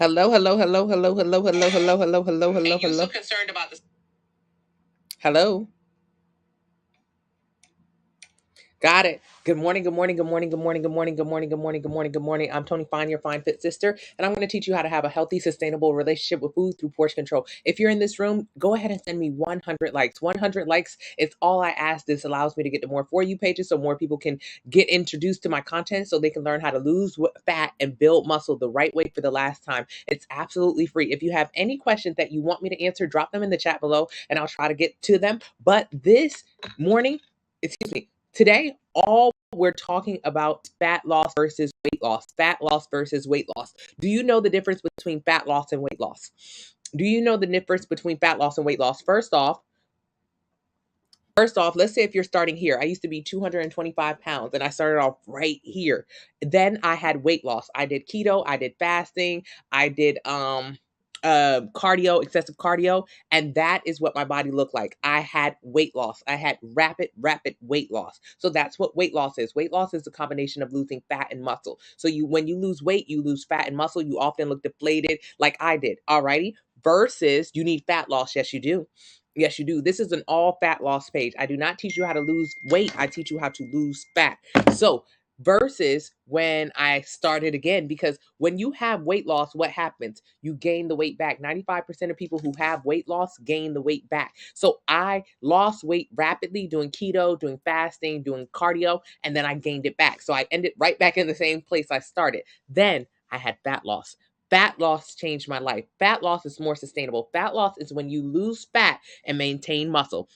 Hello, hello, hello, hello, hello, hello, hello, hello, hello, hello, hello. So concerned about this. Hello. Got it. Good morning, good morning, good morning, good morning, good morning, good morning, good morning, good morning, good morning. I'm Tony Fine, your fine fit sister, and I'm going to teach you how to have a healthy, sustainable relationship with food through portion control. If you're in this room, go ahead and send me 100 likes. 100 likes is all I ask. This allows me to get to more For You pages so more people can get introduced to my content so they can learn how to lose fat and build muscle the right way for the last time. It's absolutely free. If you have any questions that you want me to answer, drop them in the chat below and I'll try to get to them. But this morning, excuse me, today, all we're talking about fat loss versus weight loss. Fat loss versus weight loss. Do you know the difference between fat loss and weight loss? Do you know the difference between fat loss and weight loss? First off, let's say if you're starting here, I used to be 225 pounds and I started off right here. Then I had weight loss. I did keto, I did fasting, I did cardio, excessive cardio, and that is what my body looked like. I had weight loss. I had rapid weight loss. So that's what weight loss is. Weight loss is a combination of losing fat and muscle. So when you lose weight, you lose fat and muscle. You often look deflated like I did. Alrighty. Versus you need fat loss. Yes, you do. Yes, you do. This is an all fat loss page. I do not teach you how to lose weight. I teach you how to lose fat. So versus when I started again, because when you have weight loss, what happens? You gain the weight back. 95% of people who have weight loss gain the weight back. So I lost weight rapidly doing keto, doing fasting, doing cardio, and then I gained it back. So I ended right back in the same place I started. Then I had fat loss. Fat loss changed my life. Fat loss is more sustainable. Fat loss is when you lose fat and maintain muscle.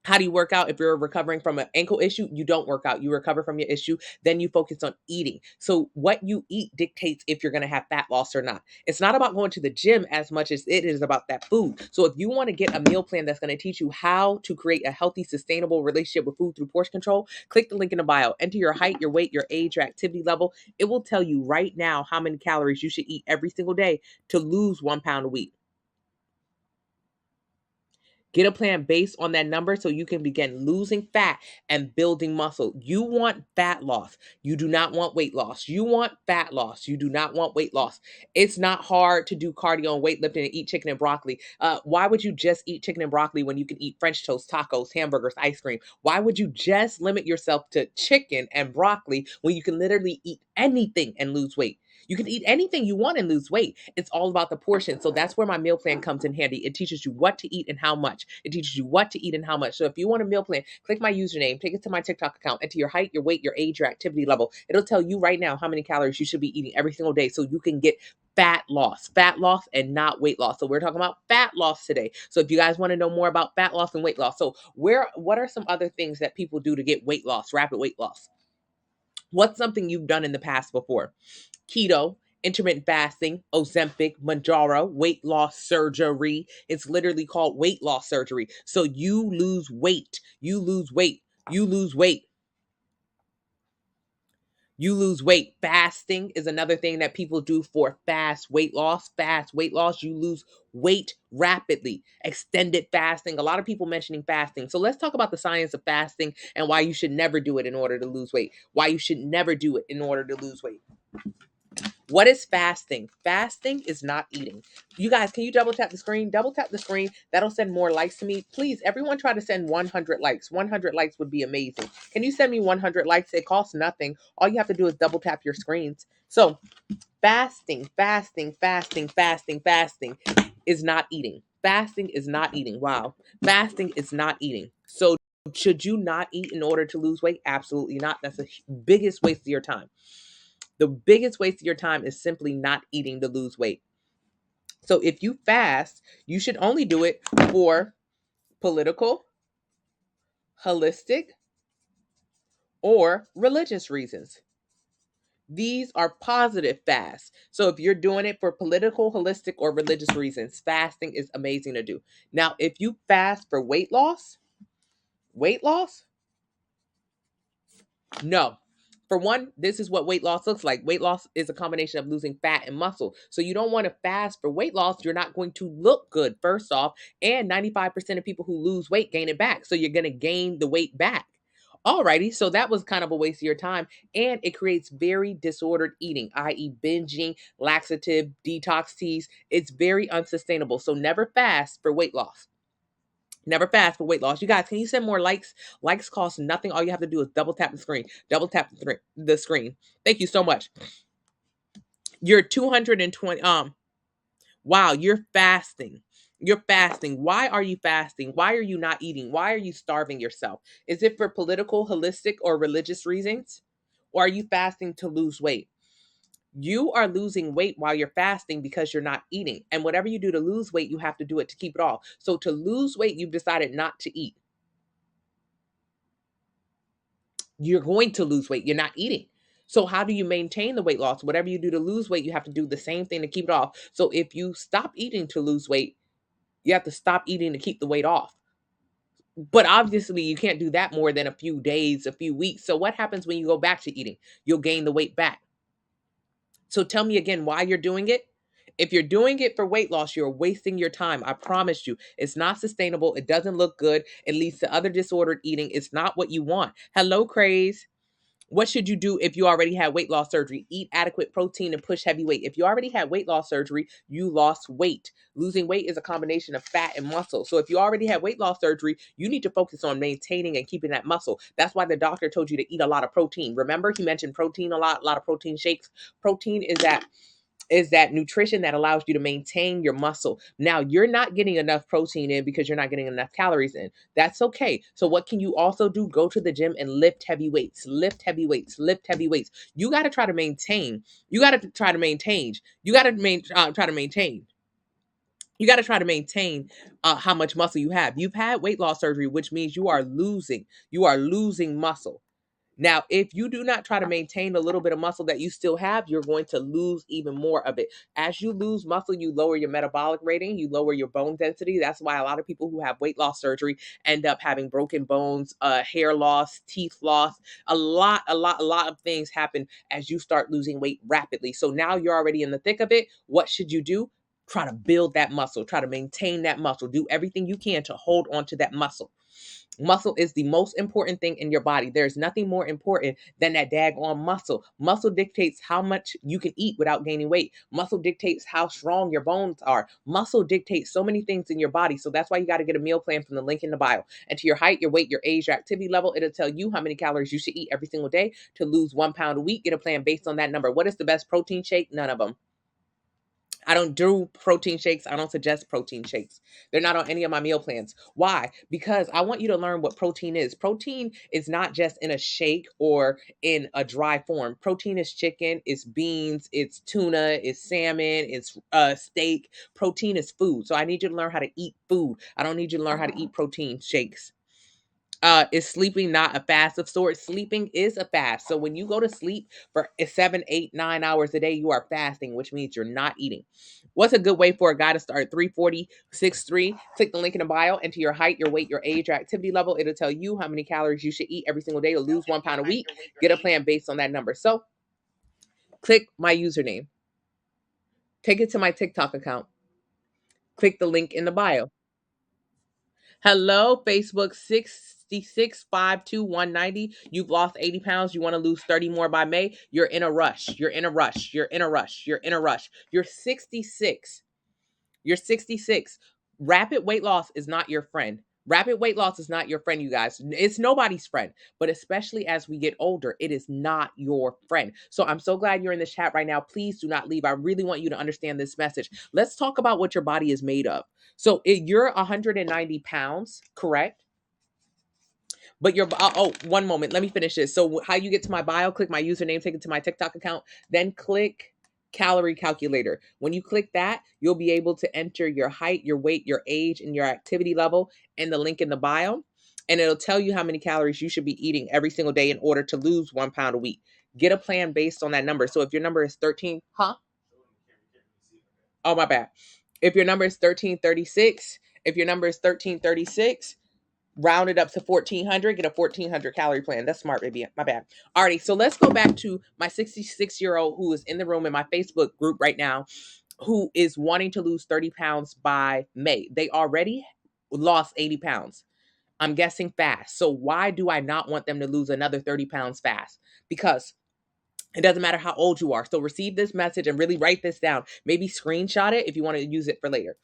How do you work out? If you're recovering from an ankle issue, you don't work out. You recover from your issue, then you focus on eating. So what you eat dictates if you're going to have fat loss or not. It's not about going to the gym as much as it is about that food. So if you want to get a meal plan that's going to teach you how to create a healthy, sustainable relationship with food through portion control, click the link in the bio. Enter your height, your weight, your age, your activity level. It will tell you right now how many calories you should eat every single day to lose 1 pound a week. Get a plan based on that number so you can begin losing fat and building muscle. You want fat loss. You do not want weight loss. You want fat loss. You do not want weight loss. It's not hard to do cardio and weightlifting and eat chicken and broccoli. Why would you just eat chicken and broccoli when you can eat French toast, tacos, hamburgers, ice cream? Why would you just limit yourself to chicken and broccoli when you can literally eat anything and lose weight? You can eat anything you want and lose weight. It's all about the portion. So that's where my meal plan comes in handy. It teaches you what to eat and how much. It teaches you what to eat and how much. So if you want a meal plan, click my username, take it to my TikTok account, enter your height, your weight, your age, your activity level. It'll tell you right now how many calories you should be eating every single day so you can get fat loss and not weight loss. So we're talking about fat loss today. So if you guys want to know more about fat loss and weight loss, so what are some other things that people do to get weight loss, rapid weight loss? What's something you've done in the past before? Keto, intermittent fasting, Ozempic, Manjaro, weight loss surgery. It's literally called weight loss surgery. So you lose weight. You lose weight. You lose weight. You lose weight. Fasting is another thing that people do for fast weight loss. Fast weight loss, you lose weight rapidly. Extended fasting. A lot of people mentioning fasting. So let's talk about the science of fasting and why you should never do it in order to lose weight. Why you should never do it in order to lose weight. What is fasting? Fasting is not eating. You guys, can you double tap the screen? Double tap the screen. That'll send more likes to me. Please, everyone try to send 100 likes. 100 likes would be amazing. Can you send me 100 likes? It costs nothing. All you have to do is double tap your screens. So fasting is not eating. Fasting is not eating. Wow. Fasting is not eating. So should you not eat in order to lose weight? Absolutely not. That's the biggest waste of your time. The biggest waste of your time is simply not eating to lose weight. So if you fast, you should only do it for political, holistic, or religious reasons. These are positive fasts. So if you're doing it for political, holistic, or religious reasons, fasting is amazing to do. Now, if you fast for weight loss, no. For one, this is what weight loss looks like. Weight loss is a combination of losing fat and muscle. So you don't want to fast for weight loss. You're not going to look good, first off. And 95% of people who lose weight gain it back. So you're going to gain the weight back. Alrighty, so that was kind of a waste of your time, and it creates very disordered eating, i.e., binging, laxative, detox teas. It's very unsustainable. So never fast for weight loss. Never fast for weight loss. You guys, can you send more likes? Likes cost nothing. All you have to do is double tap the screen. Double tap the screen. Thank you so much. You're 220. Wow, you're fasting. You're fasting. Why are you fasting? Why are you not eating? Why are you starving yourself? Is it for political, holistic, or religious reasons? Or are you fasting to lose weight? You are losing weight while you're fasting because you're not eating. And whatever you do to lose weight, you have to do it to keep it off. So to lose weight, you've decided not to eat. You're going to lose weight. You're not eating. So how do you maintain the weight loss? Whatever you do to lose weight, you have to do the same thing to keep it off. So if you stop eating to lose weight, you have to stop eating to keep the weight off. But obviously, you can't do that more than a few days, a few weeks. So what happens when you go back to eating? You'll gain the weight back. So tell me again why you're doing it. If you're doing it for weight loss, you're wasting your time. I promise you, it's not sustainable. It doesn't look good. It leads to other disordered eating. It's not what you want. Hello, Craze. What should you do if you already had weight loss surgery? Eat adequate protein and push heavy weight. If you already had weight loss surgery, you lost weight. Losing weight is a combination of fat and muscle. So if you already had weight loss surgery, you need to focus on maintaining and keeping that muscle. That's why the doctor told you to eat a lot of protein. Remember, he mentioned protein a lot of protein shakes. Protein is that nutrition that allows you to maintain your muscle. Now, you're not getting enough protein in because you're not getting enough calories in. That's okay. So what can you also do? Go to the gym and lift heavy weights. Lift heavy weights. Lift heavy weights. You got to try to maintain. You got to try to maintain. You got to try to maintain. You got to try to maintain how much muscle you have. You've had weight loss surgery, which means you are losing. You are losing muscle. Now, if you do not try to maintain a little bit of muscle that you still have, you're going to lose even more of it. As you lose muscle, you lower your metabolic rating, you lower your bone density. That's why a lot of people who have weight loss surgery end up having broken bones, hair loss, teeth loss. A lot of things happen as you start losing weight rapidly. So now you're already in the thick of it. What should you do? Try to build that muscle, try to maintain that muscle, do everything you can to hold on to that muscle. Muscle is the most important thing in your body. There's nothing more important than that daggone muscle. Muscle dictates how much you can eat without gaining weight. Muscle dictates how strong your bones are. Muscle dictates so many things in your body. So that's why you got to get a meal plan from the link in the bio. And to your height, your weight, your age, your activity level, it'll tell you how many calories you should eat every single day to lose 1 pound a week. Get a plan based on that number. What is the best protein shake? None of them. I don't do protein shakes. I don't suggest protein shakes. They're not on any of my meal plans. Why? Because I want you to learn what protein is. Protein is not just in a shake or in a dry form. Protein is chicken, it's beans, it's tuna, it's salmon, it's steak. Protein is food. So I need you to learn how to eat food. I don't need you to learn how to eat protein shakes. Is sleeping not a fast of sorts? Sleeping is a fast. So when you go to sleep for 7, 8, 9 hours a day, you are fasting, which means you're not eating. What's a good way for a guy to start? 340, 6'3"? Click the link in the bio. Enter your height, your weight, your age, your activity level. It'll tell you how many calories you should eat every single day to lose 1 pound a week. Get a plan based on that number. So click my username. Take it to my TikTok account. Click the link in the bio. Hello, Facebook 6652 You've lost 80 pounds. You want to lose 30 more by May. You're in a rush. You're in a rush. You're in a rush. You're in a rush. You're 66. You're 66. Rapid weight loss is not your friend. Rapid weight loss is not your friend, you guys. It's nobody's friend, but especially as we get older, it is not your friend. So I'm so glad you're in this chat right now. Please do not leave. I really want you to understand this message. Let's talk about what your body is made of. So you're 190 pounds, correct? But you're, oh, one moment. Let me finish this. So how you get to my bio, click my username, take it to my TikTok account, then click calorie calculator. When you click that, you'll be able to enter your height, your weight, your age, and your activity level in the link in the bio. And it'll tell you how many calories you should be eating every single day in order to lose 1 pound a week. Get a plan based on that number. So if your number is 13, oh, my bad. If your number is 1336, if your number is 1336, round it up to 1400, get a 1400 calorie plan. That's smart, baby. My bad. Alrighty, so let's go back to my 66-year-old who is in the room in my Facebook group right now, who is wanting to lose 30 pounds by May. They already lost 80 pounds. I'm guessing fast. So why do I not want them to lose another 30 pounds fast? Because it doesn't matter how old you are. So receive this message and really write this down. Maybe screenshot it if you want to use it for later.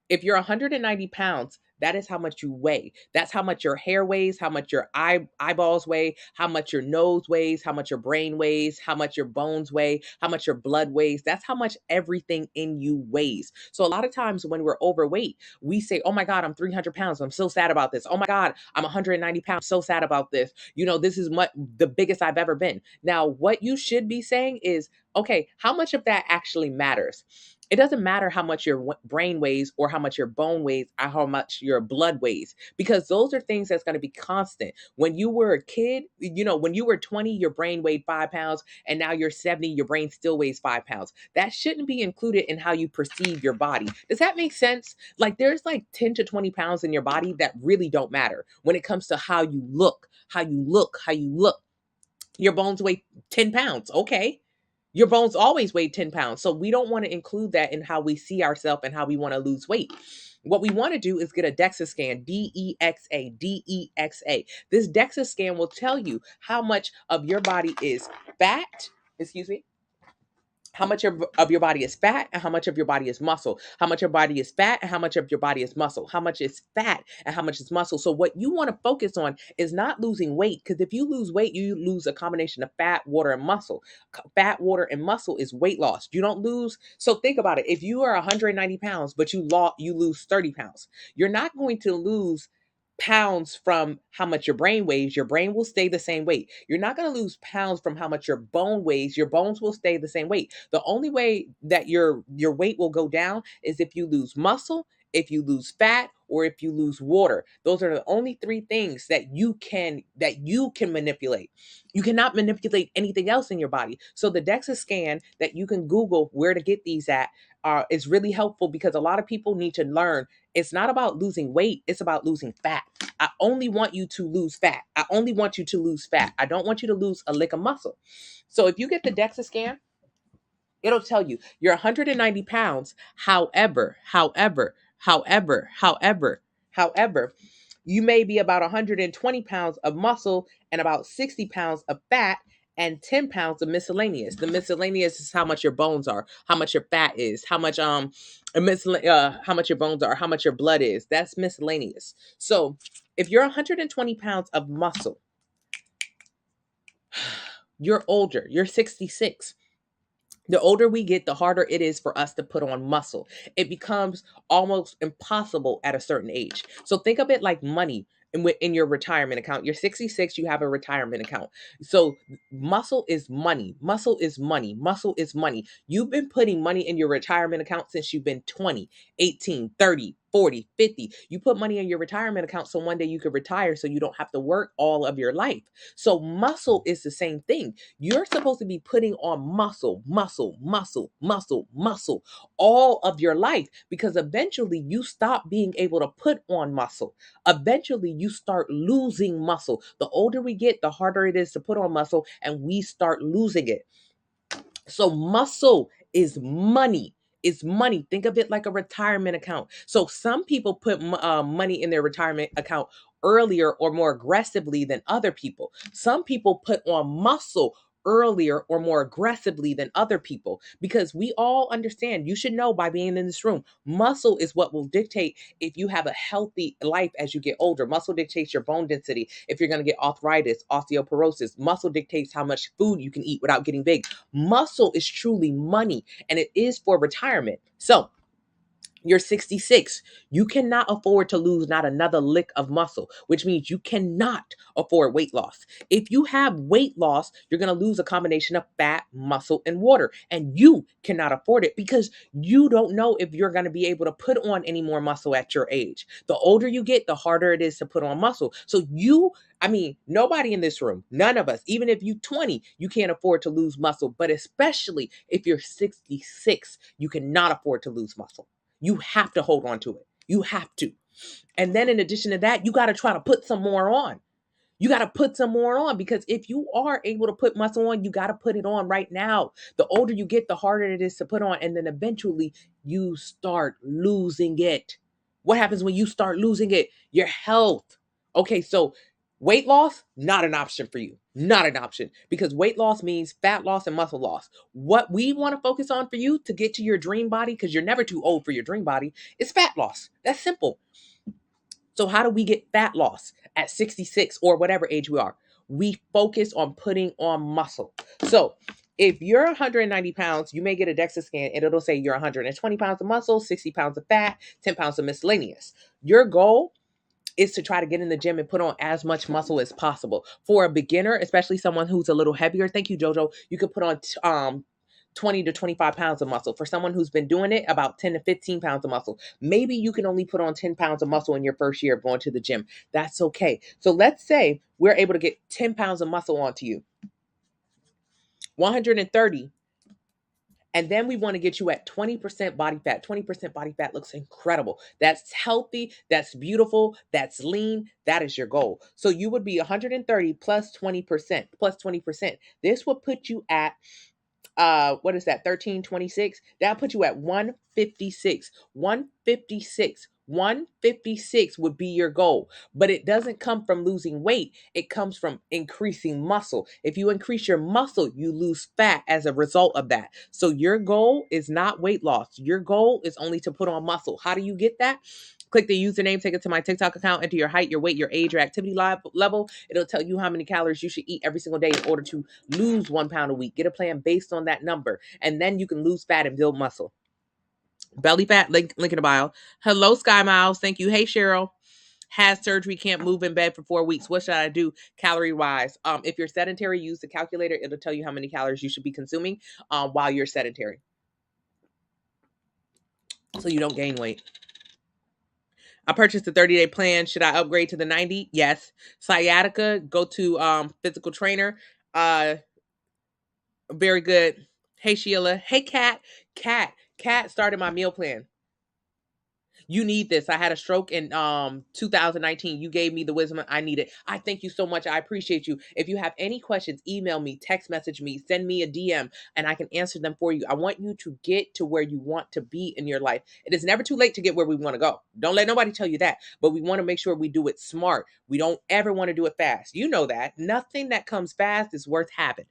If you're 190 pounds, that is how much you weigh. That's how much your hair weighs, how much your eyeballs weigh, how much your nose weighs, how much your brain weighs, how much your bones weigh, how much your blood weighs. That's how much everything in you weighs. So a lot of times when we're overweight, we say, oh my God, I'm 300 pounds. I'm so sad about this. Oh my God, I'm 190 pounds. So sad about this. You know, this is the biggest I've ever been. Now, what you should be saying is, okay, how much of that actually matters? It doesn't matter how much your brain weighs or how much your bone weighs or how much your blood weighs, because those are things that's going to be constant. When you were a kid, you know, when you were 20, your brain weighed 5 pounds, and now you're 70, your brain still weighs 5 pounds. That shouldn't be included in how you perceive your body. Does that make sense? Like there's like 10 to 20 pounds in your body that really don't matter when it comes to how you look, how you look, how you look. Your bones weigh 10 pounds. Okay. Your bones always weigh 10 pounds. So we don't want to include that in how we see ourselves and how we want to lose weight. What we want to do is get a DEXA scan, DEXA, DEXA. This DEXA scan will tell you how much of your body is fat, excuse me, how much of your body is fat and how much of your body is muscle, how much your body is fat and how much of your body is muscle, how much is fat and how much is muscle. So what you want to focus on is not losing weight, because if you lose weight, you lose a combination of fat, water, and muscle. Fat, water, and muscle is weight loss. You don't lose. So think about it. If you are 190 pounds, but you lose 30 pounds, you're not going to lose pounds from how much your brain weighs. Your brain will stay the same weight. You're not going to lose pounds from how much your bone weighs. Your bones will stay the same weight. The only way that your weight will go down is if you lose muscle, if you lose fat, or if you lose water. Those are the only three things that you can manipulate. You cannot manipulate anything else in your body. So the DEXA scan that you can Google where to get these at is really helpful, because a lot of people need to learn it's not about losing weight, it's about losing fat. I only want you to lose fat. I only want you to lose fat. I don't want you to lose a lick of muscle. So if you get the DEXA scan, it'll tell you you're 190 pounds. However, you may be about 120 pounds of muscle and about 60 pounds of fat and 10 pounds of miscellaneous. The miscellaneous is how much your bones are, how much your fat is, how much how much your bones are, how much your blood is. That's miscellaneous. So if you're 120 pounds of muscle, you're older, you're 66. The older we get, the harder it is for us to put on muscle. It becomes almost impossible at a certain age. So think of it like money in your retirement account. You're 66, you have a retirement account. So muscle is money. Muscle is money. Muscle is money. You've been putting money in your retirement account since you've been 20, 18, 30, 40, 50. You put money in your retirement account so one day you could retire so you don't have to work all of your life. So muscle is the same thing. You're supposed to be putting on muscle, muscle, muscle, muscle, muscle all of your life, because eventually you stop being able to put on muscle. Eventually you start losing muscle. The older we get, the harder it is to put on muscle, and we start losing it. So muscle is money. It's money. Think of it like a retirement account. So some people put money in their retirement account earlier or more aggressively than other people. Some people put on muscle earlier or more aggressively than other people, because we all understand, you should know by being in this room, muscle is what will dictate if you have a healthy life as you get older. Muscle dictates your bone density. If you're going to get arthritis, osteoporosis, muscle dictates how much food you can eat without getting big. Muscle is truly money, and it is for retirement. So you're 66. You cannot afford to lose not another lick of muscle, which means you cannot afford weight loss. If you have weight loss, you're going to lose a combination of fat, muscle, and water. And you cannot afford it because you don't know if you're going to be able to put on any more muscle at your age. The older you get, the harder it is to put on muscle. So nobody in this room, none of us, even if you're 20, you can't afford to lose muscle. But especially if you're 66, you cannot afford to lose muscle. You have to hold on to it. You have to. And then in addition to that, you got to try to put some more on. You got to put some more on, because if you are able to put muscle on, you got to put it on right now. The older you get, the harder it is to put on. And then eventually you start losing it. What happens when you start losing it? Your health. Okay, so weight loss, not an option for you. Not an option because weight loss means fat loss and muscle loss. What we want to focus on for you to get to your dream body, because you're never too old for your dream body, is fat loss. That's simple. So, how do we get fat loss at 66 or whatever age we are? We focus on putting on muscle. So, if you're 190 pounds, you may get a DEXA scan and it'll say you're 120 pounds of muscle, 60 pounds of fat, 10 pounds of miscellaneous. Your goal is to try to get in the gym and put on as much muscle as possible. For a beginner, especially someone who's a little heavier, thank you, Jojo, you could put on 20 to 25 pounds of muscle. For someone who's been doing it, about 10 to 15 pounds of muscle. Maybe you can only put on 10 pounds of muscle in your first year of going to the gym. That's okay. So let's say we're able to get 10 pounds of muscle onto you, 130. And then we want to get you at 20% body fat. 20% body fat looks incredible. That's healthy. That's beautiful. That's lean. That is your goal. So you would be 130 plus 20%, plus 20%. This will put you at what is that, 1326? That'll put you at 156. 156. 156 would be your goal, but it doesn't come from losing weight. It comes from increasing muscle. If you increase your muscle, you lose fat as a result of that. So your goal is not weight loss. Your goal is only to put on muscle. How do you get that? Click the username, take it to my TikTok account, enter your height, your weight, your age, your activity level. It'll tell you how many calories you should eat every single day in order to lose 1 pound a week. Get a plan based on that number, and then you can lose fat and build muscle. Belly fat, link in the bio. Hello, Sky Miles. Thank you. Hey, Cheryl. Has surgery, can't move in bed for 4 weeks. What should I do calorie wise? If you're sedentary, use the calculator. It'll tell you how many calories you should be consuming while you're sedentary, so you don't gain weight. I purchased a 30-day plan. Should I upgrade to the 90? Yes. Sciatica, go to physical trainer. Very good. Hey, Sheila. Hey, Kat. Kat started my meal plan. You need this. I had a stroke in 2019. You gave me the wisdom I needed. I thank you so much. I appreciate you. If you have any questions, email me, text message me, send me a DM, and I can answer them for you. I want you to get to where you want to be in your life. It is never too late to get where we want to go. Don't let nobody tell you that. But we want to make sure we do it smart. We don't ever want to do it fast. You know that. Nothing that comes fast is worth having.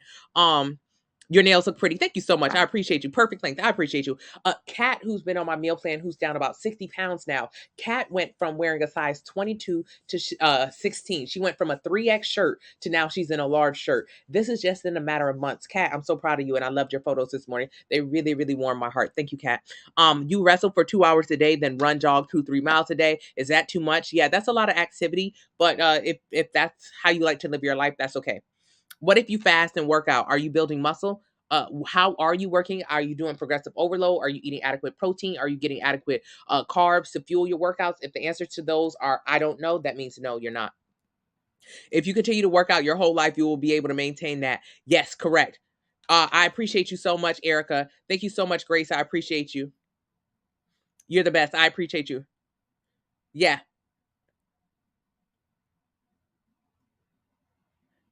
Your nails look pretty. Thank you so much. I appreciate you. Perfect length. I appreciate you. Kat, who's been on my meal plan, who's down about 60 pounds now. Kat went from wearing a size 22 to 16. She went from a 3X shirt to now she's in a large shirt. This is just in a matter of months. Kat, I'm so proud of you, and I loved your photos this morning. They really, really warmed my heart. Thank you, Kat. You wrestle for 2 hours a day, then run, jog 2-3 miles a day. Is that too much? Yeah, that's a lot of activity. But if that's how you like to live your life, that's okay. What if you fast and work out? Are you building muscle? How are you working? Are you doing progressive overload? Are you eating adequate protein? Are you getting adequate carbs to fuel your workouts? If the answer to those are I don't know, that means no, you're not. If you continue to work out your whole life, you will be able to maintain that. Yes, correct. I appreciate you so much, Erica. Thank you so much, Grace. I appreciate you. You're the best. I appreciate you. Yeah.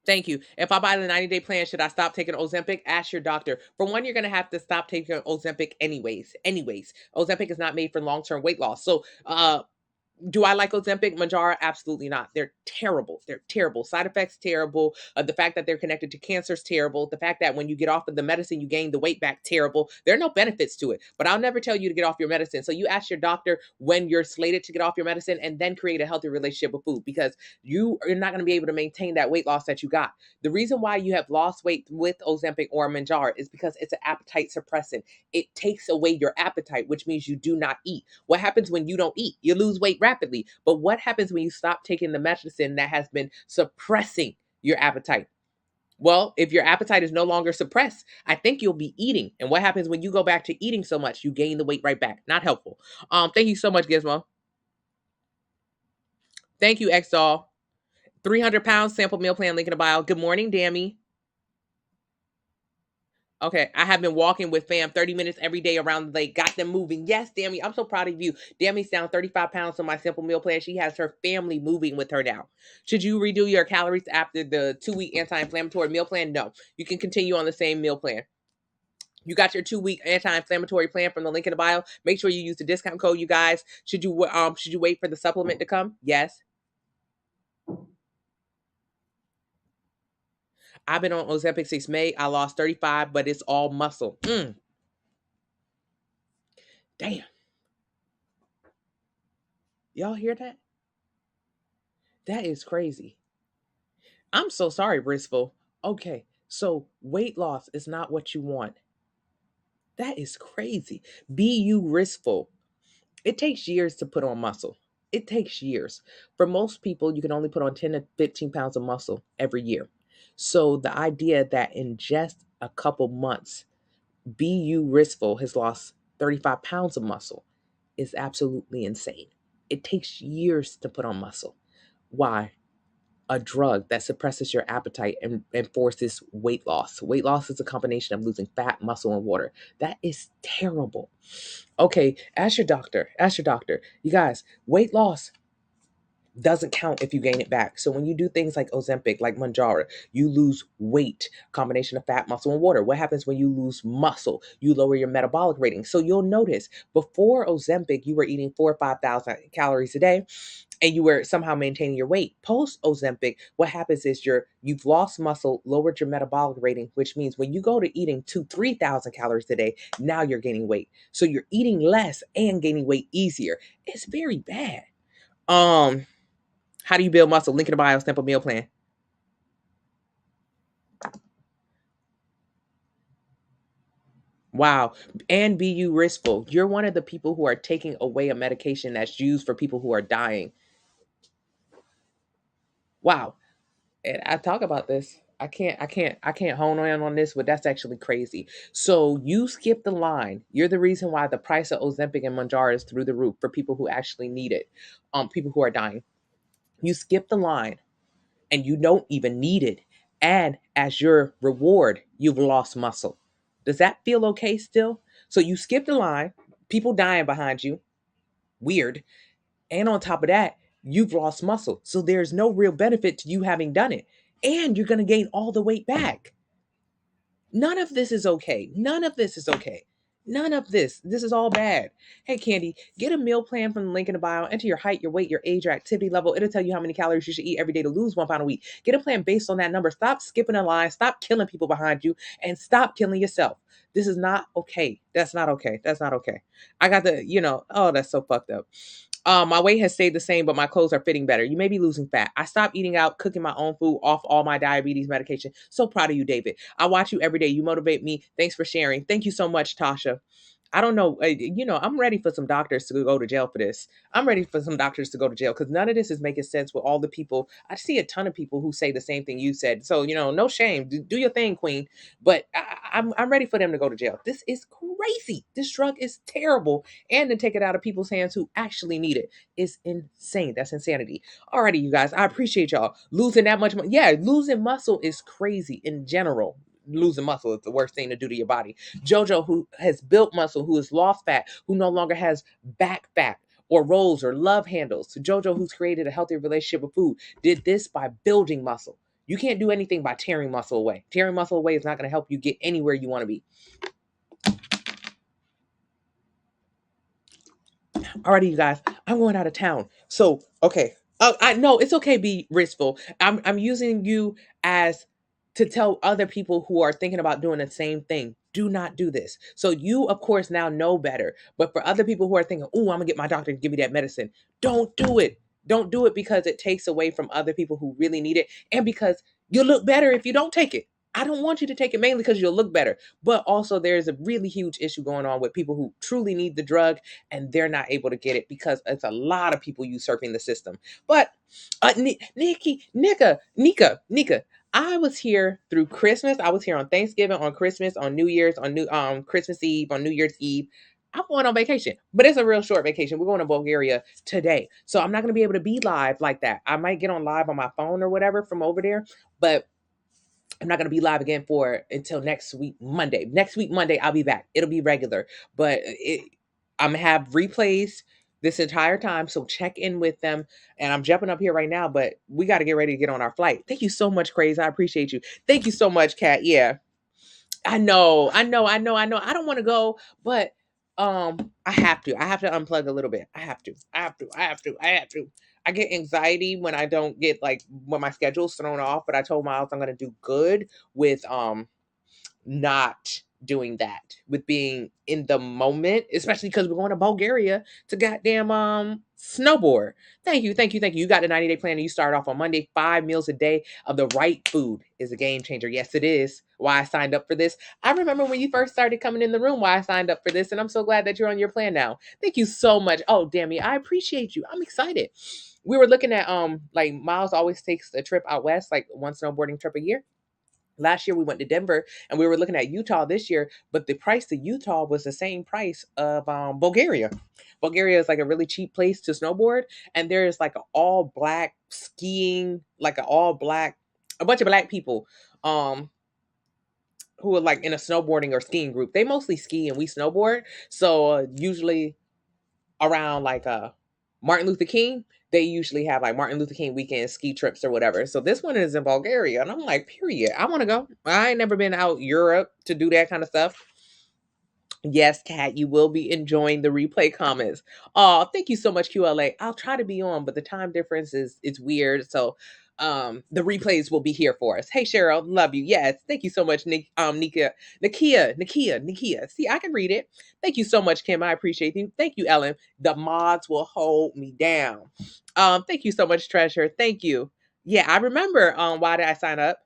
Thank you. If I buy the 90-day plan, should I stop taking Ozempic? Ask your doctor. For one, you're going to have to stop taking Ozempic anyways. Ozempic is not made for long-term weight loss. So, do I like Ozempic, Manjaro? Absolutely not. They're terrible. They're terrible. Side effects, terrible. The fact that they're connected to cancer is terrible. The fact that when you get off of the medicine, you gain the weight back, terrible. There are no benefits to it. But I'll never tell you to get off your medicine. So you ask your doctor when you're slated to get off your medicine and then create a healthy relationship with food because you are not going to be able to maintain that weight loss that you got. The reason why you have lost weight with Ozempic or Manjaro is because it's an appetite suppressant. It takes away your appetite, which means you do not eat. What happens when you don't eat? You lose weight rapidly. But what happens when you stop taking the medicine that has been suppressing your appetite? Well, if your appetite is no longer suppressed, I think you'll be eating. And what happens when you go back to eating so much? You gain the weight right back. Not helpful. Thank you so much, Gizmo. Thank you, Xdoll. 300 pounds sample meal plan link in the bio. Good morning, Dammy. Okay, I have been walking with fam 30 minutes every day around the lake. Got them moving. Yes, Dammy, I'm so proud of you. Dammy's down 35 pounds on my simple meal plan. She has her family moving with her now. Should you redo your calories after the 2-week anti-inflammatory meal plan? No, you can continue on the same meal plan. You got your 2-week anti-inflammatory plan from the link in the bio. Make sure you use the discount code, you guys. Should you wait for the supplement to come? Yes. I've been on Ozempic since May. I lost 35, but it's all muscle. Damn. Y'all hear that? That is crazy. I'm so sorry, Briscoe. Okay, so weight loss is not what you want. That is crazy. Be you riskful. It takes years to put on muscle. It takes years. For most people, you can only put on 10 to 15 pounds of muscle every year. So the idea that in just a couple months, BU Riskful has lost 35 pounds of muscle is absolutely insane. It takes years to put on muscle. Why? A drug that suppresses your appetite and forces weight loss. Weight loss is a combination of losing fat, muscle, and water. That is terrible. Okay, ask your doctor. Ask your doctor. You guys, weight loss doesn't count if you gain it back. So when you do things like Ozempic, like Manjaro, you lose weight, combination of fat, muscle, and water. What happens when you lose muscle? You lower your metabolic rating. So you'll notice before Ozempic, you were eating 4 or 5,000 calories a day and you were somehow maintaining your weight. Post Ozempic, what happens is you've lost muscle, lowered your metabolic rating, which means when you go to eating 3,000 calories a day, now you're gaining weight. So you're eating less and gaining weight easier. It's very bad. Um, how do you build muscle? Link in the bio, simple meal plan. Wow. And be you riskful. You're one of the people who are taking away a medication that's used for people who are dying. Wow. And I talk about this. I can't hone in on this, but that's actually crazy. So you skip the line. You're the reason why the price of Ozempic and Manjaro is through the roof for people who actually need it. People who are dying. You skip the line and you don't even need it. And as your reward, you've lost muscle. Does that feel okay still? So you skip the line, people dying behind you, weird. And on top of that, you've lost muscle. So there's no real benefit to you having done it. And you're going to gain all the weight back. None of this is okay. None of this is okay. None of this. This is all bad. Hey, Candy, get a meal plan from the link in the bio. Enter your height, your weight, your age, your activity level. It'll tell you how many calories you should eat every day to lose 1 pound a week. Get a plan based on that number. Stop skipping a line. Stop killing people behind you and stop killing yourself. This is not okay. That's not okay. That's not okay. I got oh, that's so fucked up. My weight has stayed the same, but my clothes are fitting better. You may be losing fat. I stopped eating out, cooking my own food, off all my diabetes medication. So proud of you, David. I watch you every day. You motivate me. Thanks for sharing. Thank you so much, Tasha. I don't know. I'm ready for some doctors to go to jail for this. I'm ready for some doctors to go to jail because none of this is making sense with all the people. I see a ton of people who say the same thing you said. So, no shame. Do your thing, Queen. But I'm ready for them to go to jail. This is crazy. This drug is terrible. And to take it out of people's hands who actually need it is insane. That's insanity. Alrighty, you guys. I appreciate y'all. Losing that much money. Yeah, losing muscle is crazy in general. Losing muscle is the worst thing to do to your body. Jojo, who has built muscle, who has lost fat, who no longer has back fat or rolls or love handles. Jojo, who's created a healthy relationship with food, did this by building muscle. You can't do anything by tearing muscle away. Tearing muscle away is not going to help you get anywhere you want to be. Alrighty, you guys, I'm going out of town. So, okay. I know it's okay. Be riskful. I'm using you as to tell other people who are thinking about doing the same thing. Do not do this. So you, of course, now know better. But for other people who are thinking, "Oh, I'm gonna get my doctor to give me that medicine," don't do it. Don't do it because it takes away from other people who really need it, and because you'll look better if you don't take it. I don't want you to take it mainly because you'll look better, but also there's a really huge issue going on with people who truly need the drug and they're not able to get it because it's a lot of people usurping the system. But Nika, I was here through Christmas. I was here on Thanksgiving, on Christmas, on New Year's, on New Christmas Eve, on New Year's Eve. I'm going on vacation, but it's a real short vacation. We're going to Bulgaria today. So I'm not going to be able to be live like that. I might get on live on my phone or whatever from over there, but I'm not going to be live again for until next week, Monday. Next week, Monday, I'll be back. It'll be regular, but I'm going to have replays this entire time. So check in with them. And I'm jumping up here right now, but we got to get ready to get on our flight. Thank you so much, Craze. I appreciate you. Thank you so much, Kat. Yeah, I don't want to go, but I have to. I have to unplug a little bit. I have to. I get anxiety when I don't get like when my schedule's thrown off, but I told Miles I'm gonna do good with not doing that, with being in the moment, especially because we're going to Bulgaria to goddamn snowboard. Thank you, thank you, thank you. You got the 90-day plan and you start off on Monday. 5 meals a day of the right food is a game changer. Yes, it is. Why I signed up for this. I remember when you first started coming in the room why I signed up for this, and I'm so glad that you're on your plan now. Thank you so much. Oh, Dammy, I appreciate you. I'm excited. We were looking at like Miles always takes a trip out west, like one snowboarding trip a year. Last year we went to Denver and we were looking at Utah this year, but the price of Utah was the same price of Bulgaria. Bulgaria is like a really cheap place to snowboard, and there's like an all black skiing, like an all black, a bunch of black people um who are like in a snowboarding or skiing group. They mostly ski and we snowboard. So usually around like Martin Luther King, they usually have like Martin Luther King weekend ski trips or whatever. So this one is in Bulgaria, and I'm like, period. I want to go. I ain't never been out Europe to do that kind of stuff. Yes, Kat, you will be enjoying the replay comments. Oh, thank you so much, QLA. I'll try to be on, but the time difference is it's weird. So the replays will be here for us. Hey Cheryl, love you. Yes, thank you so much, Nikia. See, I can read it. Thank you so much, Kim. I appreciate you. Thank you, Ellen. The mods will hold me down. Thank you so much, Treasure. Thank you. Yeah, I remember why did I sign up?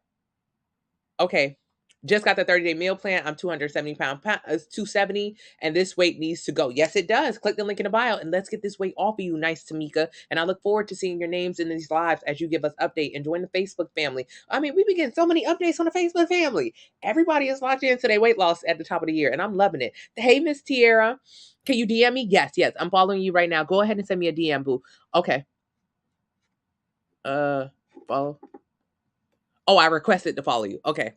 Okay. Just got the 30-day meal plan. I'm 270 pounds, 270, and this weight needs to go. Yes, it does. Click the link in the bio and let's get this weight off of you, nice Tamika. And I look forward to seeing your names in these lives as you give us update and join the Facebook family. I mean, we be getting so many updates on the Facebook family. Everybody is locked into their weight loss at the top of the year, and I'm loving it. Hey, Miss Tierra, can you DM me? Yes, yes. I'm following you right now. Go ahead and send me a DM, boo. Okay. Follow. Oh, I requested to follow you. Okay.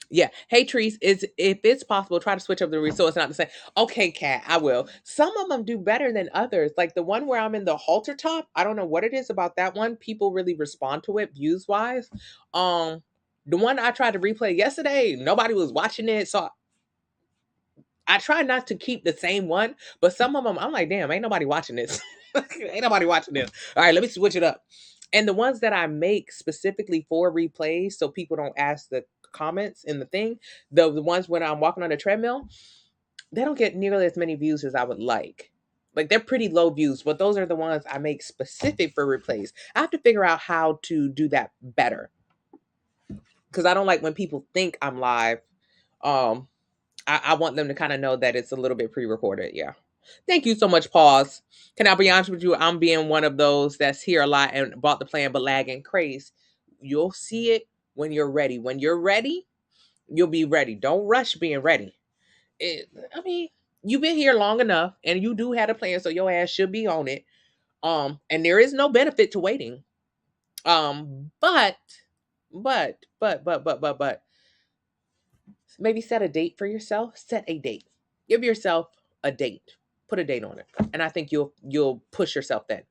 Yeah. Hey, Trees, is if it's possible, try to switch up the resource, not the same. Okay, Kat, I will. Some of them do better than others. Like the one where I'm in the halter top, I don't know what it is about that one. People really respond to it views wise. Um, the one I tried to replay yesterday, nobody was watching it, so I try not to keep the same one. But some of them, I'm like, damn, ain't nobody watching this. Ain't nobody watching this. All right, let me switch it up. And the ones that I make specifically for replays, so people don't ask the comments in the thing, the ones when I'm walking on the treadmill, they don't get nearly as many views as I would like. Like they're pretty low views, but those are the ones I make specific for replays. I have to figure out how to do that better because I don't like when people think I'm live. Um, I want them to kind of know that it's a little bit pre-recorded. Yeah. Thank you so much, Pause. Can I be honest with you? I'm being one of those that's here a lot and bought the plan but lagging craze. You'll see it when you're ready. When you're ready, you'll be ready. Don't rush being ready. I mean, you've been here long enough and you do have a plan, so your ass should be on it. And there is no benefit to waiting. But maybe set a date for yourself. Set a date. Give yourself a date. Put a date on it. And I think you'll push yourself then.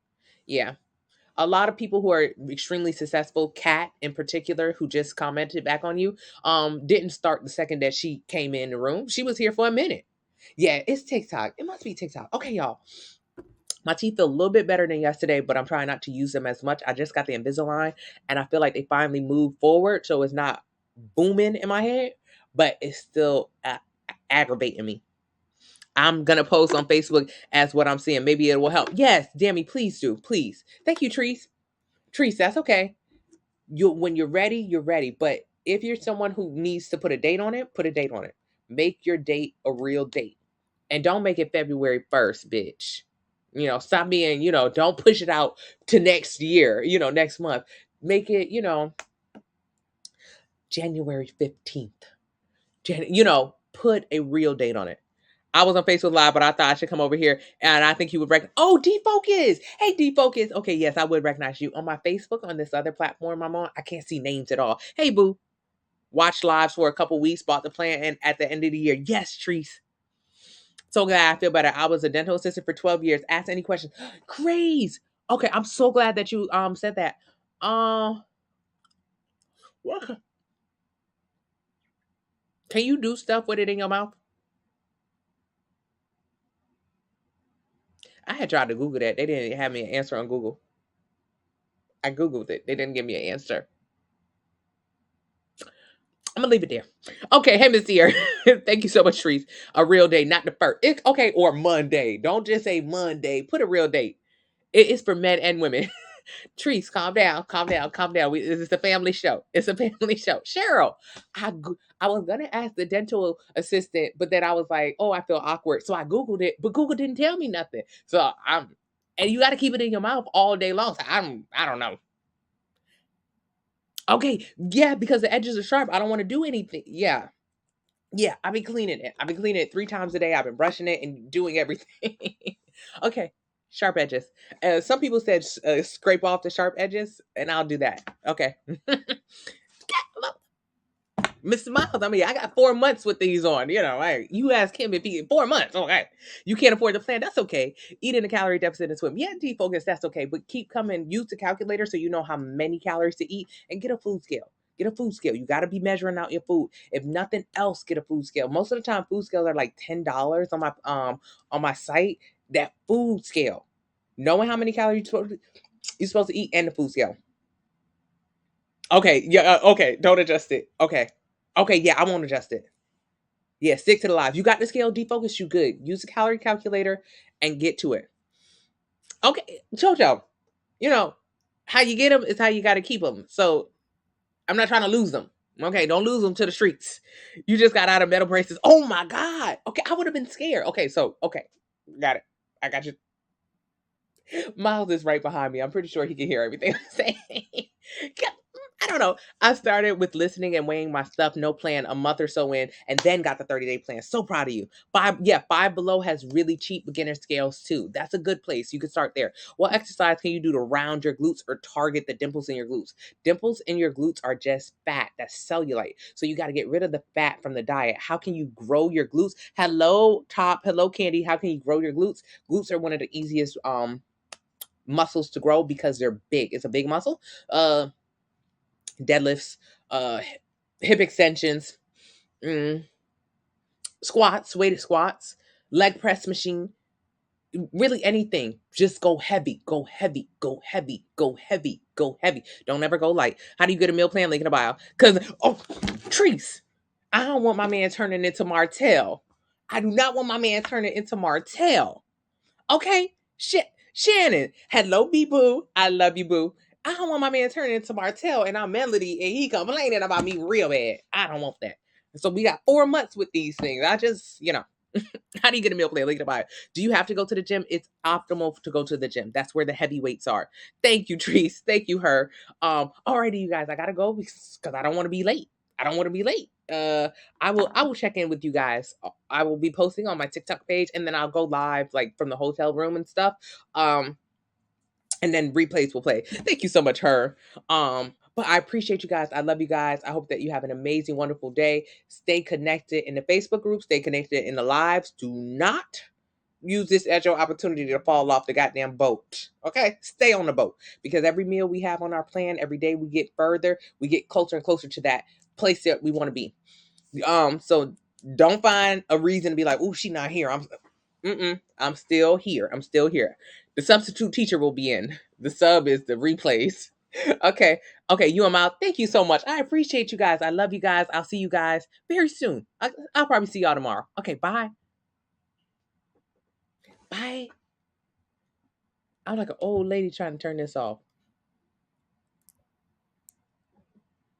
Yeah. A lot of people who are extremely successful, Kat in particular, who just commented back on you, didn't start the second that she came in the room. She was here for a minute. Yeah, it's TikTok. It must be TikTok. Okay, y'all. My teeth feel a little bit better than yesterday, but I'm trying not to use them as much. I just got the Invisalign, and I feel like they finally moved forward, so it's not booming in my head, but it's still aggravating me. I'm gonna post on Facebook as what I'm seeing. Maybe it will help. Yes, Dammy, please do, please. Thank you, Trees. Trees, that's okay. You when you're ready, you're ready. But if you're someone who needs to put a date on it, put a date on it. Make your date a real date, and don't make it February 1st, bitch. Stop being. Don't push it out to next year. Next month. Make it. January 15th. Put a real date on it. I was on Facebook Live, but I thought I should come over here, and I think you would recognize. Oh, Defocus! Hey, Defocus. Okay, yes, I would recognize you on my Facebook on this other platform I'm on. I can't see names at all. Hey, boo. Watched lives for a couple weeks, bought the plan, and at the end of the year, yes, Treese. So glad I feel better. I was a dental assistant for 12 years. Ask any questions. Craze. Okay, I'm so glad that you said that. What? Can you do stuff with it in your mouth? I had tried to Google that. They didn't have me an answer on Google. I Googled it. They didn't give me an answer. I'm gonna leave it there. Okay, hey Miss Dear. Thank you so much, Trees. A real day, not the first. Okay, or Monday. Don't just say Monday. Put a real date. It is for men and women. Trees, calm down, calm down, calm down. This is a family show. It's a family show. Cheryl, I was gonna ask the dental assistant, but then I was like, oh, I feel awkward, so I Googled it, but Google didn't tell me nothing. So and you got to keep it in your mouth all day long. So I don't know. Okay, yeah, because the edges are sharp. I don't want to do anything. Yeah. Yeah, I've been cleaning it. I've been cleaning it 3 times a day. I've been brushing it and doing everything. Okay, sharp edges. Some people said scrape off the sharp edges, and I'll do that. Okay. Mr. Miles, I mean, I got 4 months with these on. Right? You ask him if he 4 months. Okay, you can't afford the plan. That's okay. Eat in a calorie deficit and swim. Yeah, defocus. That's okay. But keep coming. Use the calculator so you know how many calories to eat, and get a food scale. Get a food scale. You got to be measuring out your food. If nothing else, get a food scale. Most of the time, food scales are like $10 on my site. That food scale, knowing how many calories you're supposed to eat, and the food scale. Okay, yeah, okay. Don't adjust it. Okay. Okay, yeah, I won't adjust it. Yeah, stick to the live. You got the scale defocus, you good. Use the calorie calculator and get to it. Okay, Jojo, you know, how you get them is how you got to keep them. So I'm not trying to lose them. Okay, don't lose them to the streets. You just got out of metal braces. Oh my God. Okay, I would have been scared. Okay, got it. I got you. Miles is right behind me. I'm pretty sure he can hear everything I'm saying. I don't know. I started with listening and weighing my stuff, no plan, a month or so in, and then got the 30-day plan. So proud of you. Five Below has really cheap beginner scales too. That's a good place. You can start there. What exercise can you do to round your glutes or target the dimples in your glutes? Dimples in your glutes are just fat. That's cellulite. So you got to get rid of the fat from the diet. How can you grow your glutes? Hello, Candy. How can you grow your glutes? Glutes are one of the easiest muscles to grow because they're big. It's a big muscle. Deadlifts, uh, hip extensions, mm, squats, weighted squats, leg press machine, really anything. Just go heavy, go heavy, go heavy, go heavy, go heavy. Don't ever go light. How do you get a meal plan? Link in the bio. Because, Trees, I don't want my man turning into Martell. I do not want my man turning into Martell. Okay? Shit. Shannon, hello, bee boo. I love you, boo. I don't want my man turning into Martell and I'm Melody and he complaining about me real bad. I don't want that. So we got 4 months with these things. I just, how do you get a meal plan? Link to buy it. Do you have to go to the gym? It's optimal to go to the gym. That's where the heavy weights are. Thank you, Trees. Thank you, her. Alrighty, you guys. I gotta go because I don't want to be late. I don't want to be late. I will check in with you guys. I will be posting on my TikTok page and then I'll go live like from the hotel room and stuff. And then replays will play. Thank you so much, her. But I appreciate you guys. I love you guys. I hope that you have an amazing, wonderful day. Stay connected in the Facebook group. Stay connected in the lives. Do not use this as your opportunity to fall off the goddamn boat. Okay? Stay on the boat. Because every meal we have on our plan, every day we get further, we get closer and closer to that place that we want to be. So don't find a reason to be like, oh, she not here. I'm still here. I'm still here. The substitute teacher will be in. The sub is the replays. Okay. Okay, you am out. Thank you so much. I appreciate you guys. I love you guys. I'll see you guys very soon. I'll probably see y'all tomorrow. Okay, bye. Bye. I'm like an old lady trying to turn this off.